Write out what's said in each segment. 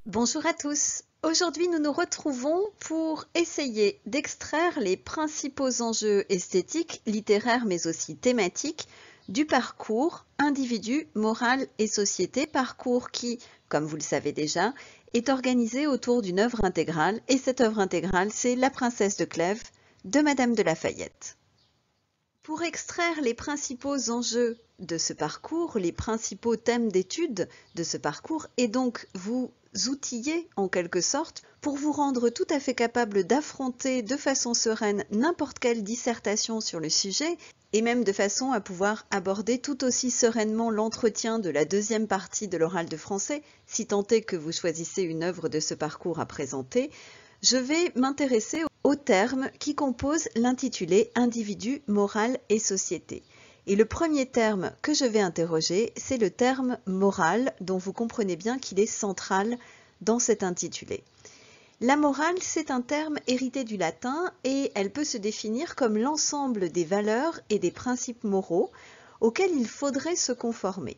Bonjour à tous. Aujourd'hui, nous nous retrouvons pour essayer d'extraire les principaux enjeux esthétiques, littéraires mais aussi thématiques du parcours individu, moral et société, parcours qui, comme vous le savez déjà, est organisé autour d'une œuvre intégrale et cette œuvre intégrale, c'est La Princesse de Clèves de Madame de La Fayette. Pour extraire les principaux enjeux de ce parcours, les principaux thèmes d'étude de ce parcours, et donc vous outiller en quelque sorte pour vous rendre tout à fait capable d'affronter de façon sereine n'importe quelle dissertation sur le sujet, et même de façon à pouvoir aborder tout aussi sereinement l'entretien de la deuxième partie de l'oral de français, si tant est que vous choisissez une œuvre de ce parcours à présenter, je vais m'intéresser aux termes qui composent l'intitulé individu, moral et société. Et le premier terme que je vais interroger, c'est le terme moral, dont vous comprenez bien qu'il est central dans cet intitulé. La morale, c'est un terme hérité du latin et elle peut se définir comme l'ensemble des valeurs et des principes moraux auxquels il faudrait se conformer.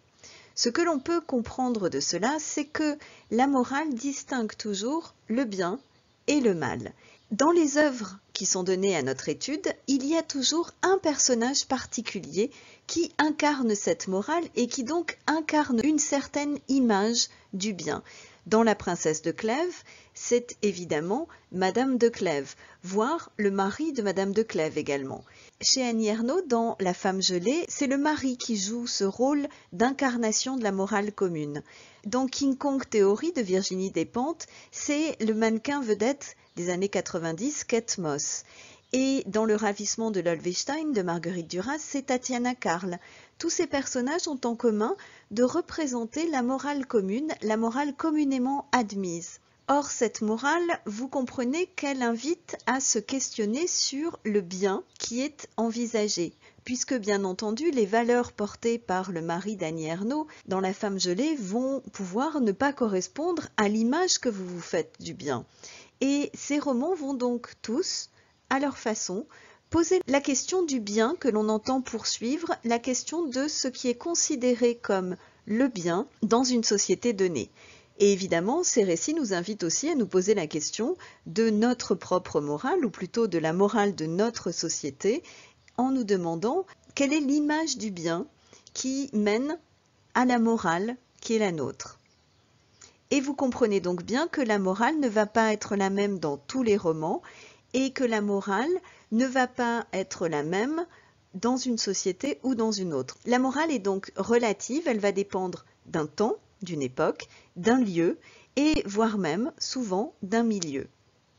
Ce que l'on peut comprendre de cela, c'est que la morale distingue toujours le bien et le mal. Dans les œuvres qui sont données à notre étude, il y a toujours un personnage particulier qui incarne cette morale et qui donc incarne une certaine image du bien. Dans La Princesse de Clèves, c'est évidemment Madame de Clèves, voire le mari de Madame de Clèves également. Chez Annie Ernaux, dans La Femme gelée, c'est le mari qui joue ce rôle d'incarnation de la morale commune. Dans King Kong Theory de Virginie Despentes, c'est le mannequin vedette des années 90, Kate Moss. Et dans Le Ravissement de Lolvestein de Marguerite Duras, c'est Tatiana Karl. Tous ces personnages ont en commun de représenter la morale commune, la morale communément admise. Or, cette morale, vous comprenez qu'elle invite à se questionner sur le bien qui est envisagé, puisque bien entendu, les valeurs portées par le mari d'Annie Ernaux dans La Femme gelée vont pouvoir ne pas correspondre à l'image que vous vous faites du bien. Et ces romans vont donc tous, à leur façon, poser la question du bien que l'on entend poursuivre, la question de ce qui est considéré comme le bien dans une société donnée. Et évidemment, ces récits nous invitent aussi à nous poser la question de notre propre morale, ou plutôt de la morale de notre société, en nous demandant quelle est l'image du bien qui mène à la morale qui est la nôtre. Et vous comprenez donc bien que la morale ne va pas être la même dans tous les romans et que la morale ne va pas être la même dans une société ou dans une autre. La morale est donc relative, elle va dépendre d'un temps, d'une époque, d'un lieu et voire même souvent d'un milieu.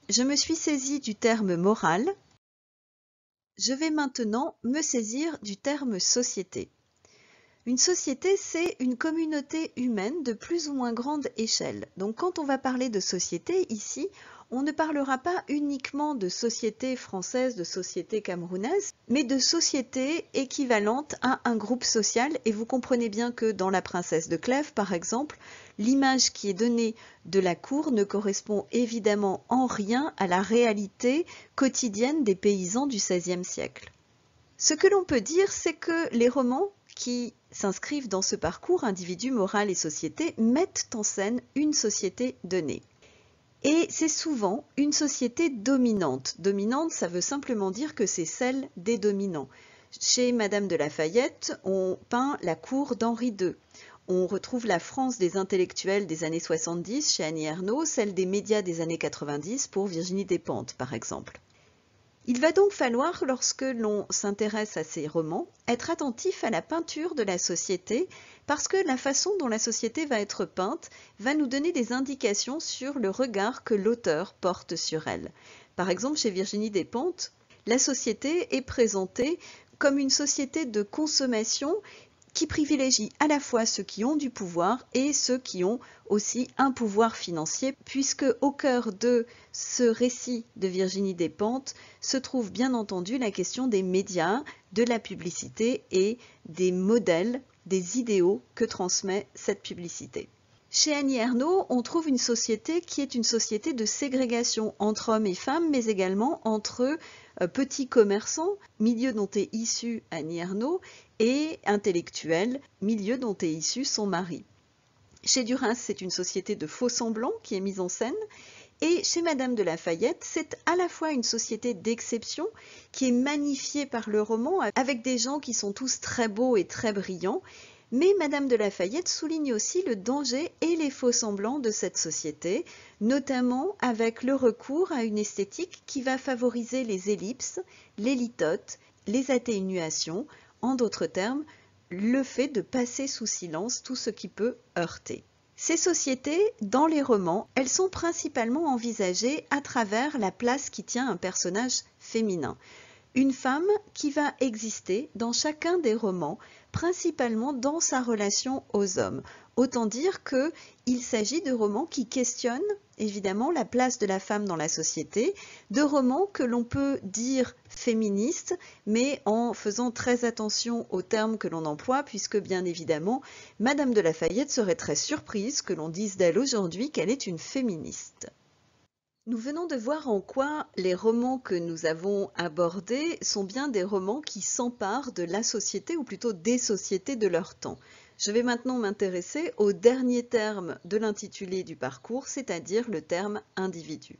Je me suis saisie du terme morale. Je vais maintenant me saisir du terme société. Une société, c'est une communauté humaine de plus ou moins grande échelle. Donc quand on va parler de société ici, on ne parlera pas uniquement de société française, de société camerounaise, mais de société équivalente à un groupe social. Et vous comprenez bien que dans La Princesse de Clèves, par exemple, l'image qui est donnée de la cour ne correspond évidemment en rien à la réalité quotidienne des paysans du XVIe siècle. Ce que l'on peut dire, c'est que les romans qui s'inscrivent dans ce parcours individu, moral et société mettent en scène une société donnée. Et c'est souvent une société dominante. Dominante, ça veut simplement dire que c'est celle des dominants. Chez Madame de La Fayette, on peint la cour d'Henri II. On retrouve la France des intellectuels des années 70 chez Annie Ernaux, celle des médias des années 90 pour Virginie Despentes, par exemple. Il va donc falloir, lorsque l'on s'intéresse à ces romans, être attentif à la peinture de la société, parce que la façon dont la société va être peinte va nous donner des indications sur le regard que l'auteur porte sur elle. Par exemple, chez Virginie Despentes, la société est présentée comme une société de consommation qui privilégie à la fois ceux qui ont du pouvoir et ceux qui ont aussi un pouvoir financier, puisque au cœur de ce récit de Virginie Despentes se trouve bien entendu la question des médias, de la publicité et des modèles, des idéaux que transmet cette publicité. Chez Annie Ernaux, on trouve une société qui est une société de ségrégation entre hommes et femmes, mais également entre petits commerçants, milieu dont est issue Annie Ernaux, et intellectuels, milieu dont est issu son mari. Chez Duras, c'est une société de faux-semblants qui est mise en scène. Et chez Madame de La Fayette, c'est à la fois une société d'exception qui est magnifiée par le roman avec des gens qui sont tous très beaux et très brillants. Mais Madame de La Fayette souligne aussi le danger et les faux-semblants de cette société, notamment avec le recours à une esthétique qui va favoriser les ellipses, les litotes, les atténuations, en d'autres termes, le fait de passer sous silence tout ce qui peut heurter. Ces sociétés, dans les romans, elles sont principalement envisagées à travers la place qui tient un personnage féminin. Une femme qui va exister dans chacun des romans, principalement dans sa relation aux hommes. Autant dire qu'il s'agit de romans qui questionnent évidemment la place de la femme dans la société, de romans que l'on peut dire féministes, mais en faisant très attention aux termes que l'on emploie, puisque bien évidemment, Madame de La Fayette serait très surprise que l'on dise d'elle aujourd'hui qu'elle est une féministe. Nous venons de voir en quoi les romans que nous avons abordés sont bien des romans qui s'emparent de la société, ou plutôt des sociétés de leur temps. Je vais maintenant m'intéresser au dernier terme de l'intitulé du parcours, c'est-à-dire le terme individu.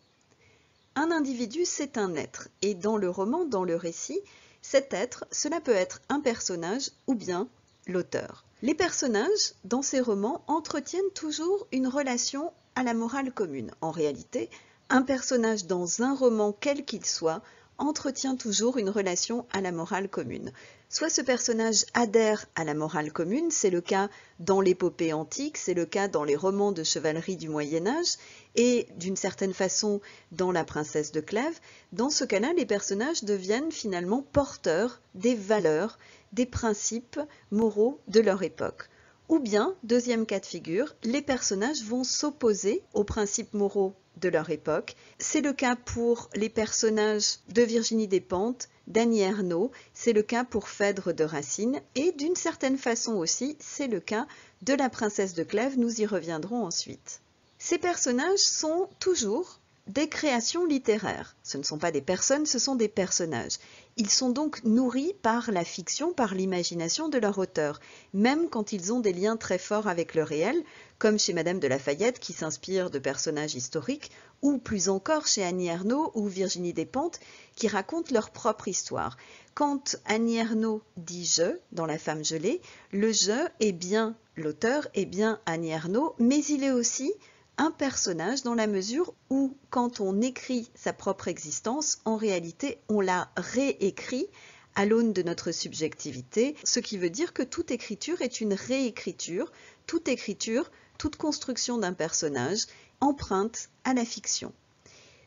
Un individu, c'est un être, et dans le roman, dans le récit, cet être, cela peut être un personnage ou bien l'auteur. Les personnages, dans ces romans, entretiennent toujours une relation à la morale commune. En réalité, un personnage dans un roman, quel qu'il soit, entretient toujours une relation à la morale commune. Soit ce personnage adhère à la morale commune, c'est le cas dans l'épopée antique, c'est le cas dans les romans de chevalerie du Moyen-Âge et d'une certaine façon dans La Princesse de Clèves. Dans ce cas-là, les personnages deviennent finalement porteurs des valeurs, des principes moraux de leur époque. Ou bien, deuxième cas de figure, les personnages vont s'opposer aux principes moraux de leur époque. C'est le cas pour les personnages de Virginie Despentes, d'Annie Ernaux, c'est le cas pour Phèdre de Racine, et d'une certaine façon aussi, c'est le cas de La Princesse de Clèves, nous y reviendrons ensuite. Ces personnages sont toujours des créations littéraires. Ce ne sont pas des personnes, ce sont des personnages. Ils sont donc nourris par la fiction, par l'imagination de leur auteur, même quand ils ont des liens très forts avec le réel, comme chez Madame de La Fayette qui s'inspire de personnages historiques, ou plus encore chez Annie Ernaux ou Virginie Despentes qui racontent leur propre histoire. Quand Annie Ernaux dit « je » dans La femme gelée, le « je » est bien l'auteur, est bien Annie Ernaux, mais il est aussi un personnage dans la mesure où, quand on écrit sa propre existence, en réalité, on la réécrit à l'aune de notre subjectivité, ce qui veut dire que toute écriture est une réécriture, toute construction d'un personnage emprunte à la fiction.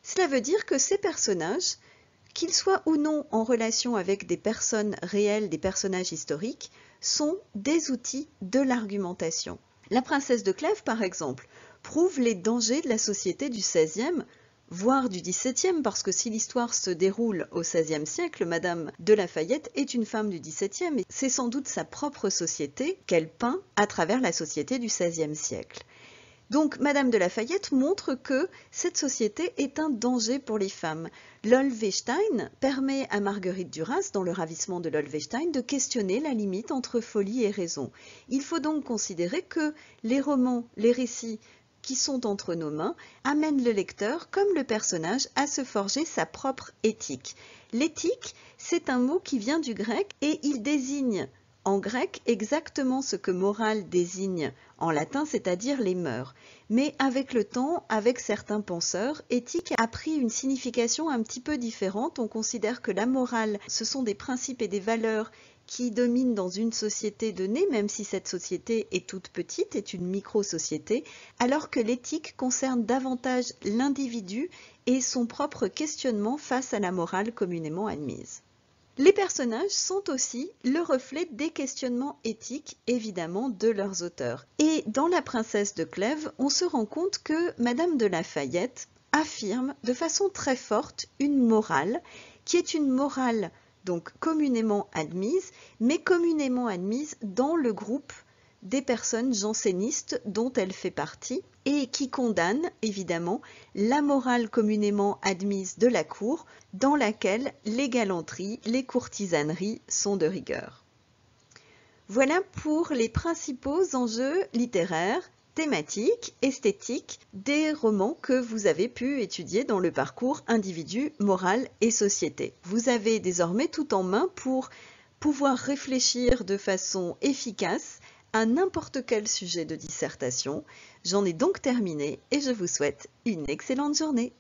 Cela veut dire que ces personnages, qu'ils soient ou non en relation avec des personnes réelles, des personnages historiques, sont des outils de l'argumentation. La princesse de Clèves, par exemple, prouve les dangers de la société du XVIe, voire du XVIIe, parce que si l'histoire se déroule au XVIe siècle, Madame de La Fayette est une femme du XVIIe, et c'est sans doute sa propre société qu'elle peint à travers la société du XVIe siècle. Donc, Madame de La Fayette montre que cette société est un danger pour les femmes. L'Olvestein permet à Marguerite Duras, dans Le ravissement de l'Olvestein, de questionner la limite entre folie et raison. Il faut donc considérer que les romans, les récits qui sont entre nos mains amènent le lecteur, comme le personnage, à se forger sa propre éthique. L'éthique, c'est un mot qui vient du grec et il désigne en grec exactement ce que morale désigne en latin, c'est-à-dire les mœurs. Mais avec le temps, avec certains penseurs, éthique a pris une signification un petit peu différente. On considère que la morale, ce sont des principes et des valeurs qui dominent dans une société donnée, même si cette société est toute petite, est une micro-société, alors que l'éthique concerne davantage l'individu et son propre questionnement face à la morale communément admise. Les personnages sont aussi le reflet des questionnements éthiques, évidemment, de leurs auteurs. Et dans La Princesse de Clèves, on se rend compte que Madame de La Fayette affirme de façon très forte une morale, qui est une morale donc communément admise, mais communément admise dans le groupe des personnes jansénistes dont elle fait partie et qui condamne évidemment la morale communément admise de la cour dans laquelle les galanteries, les courtisaneries sont de rigueur. Voilà pour les principaux enjeux littéraires thématiques, esthétiques des romans que vous avez pu étudier dans le parcours individu, morale et société. Vous avez désormais tout en main pour pouvoir réfléchir de façon efficace à n'importe quel sujet de dissertation. J'en ai donc terminé et je vous souhaite une excellente journée.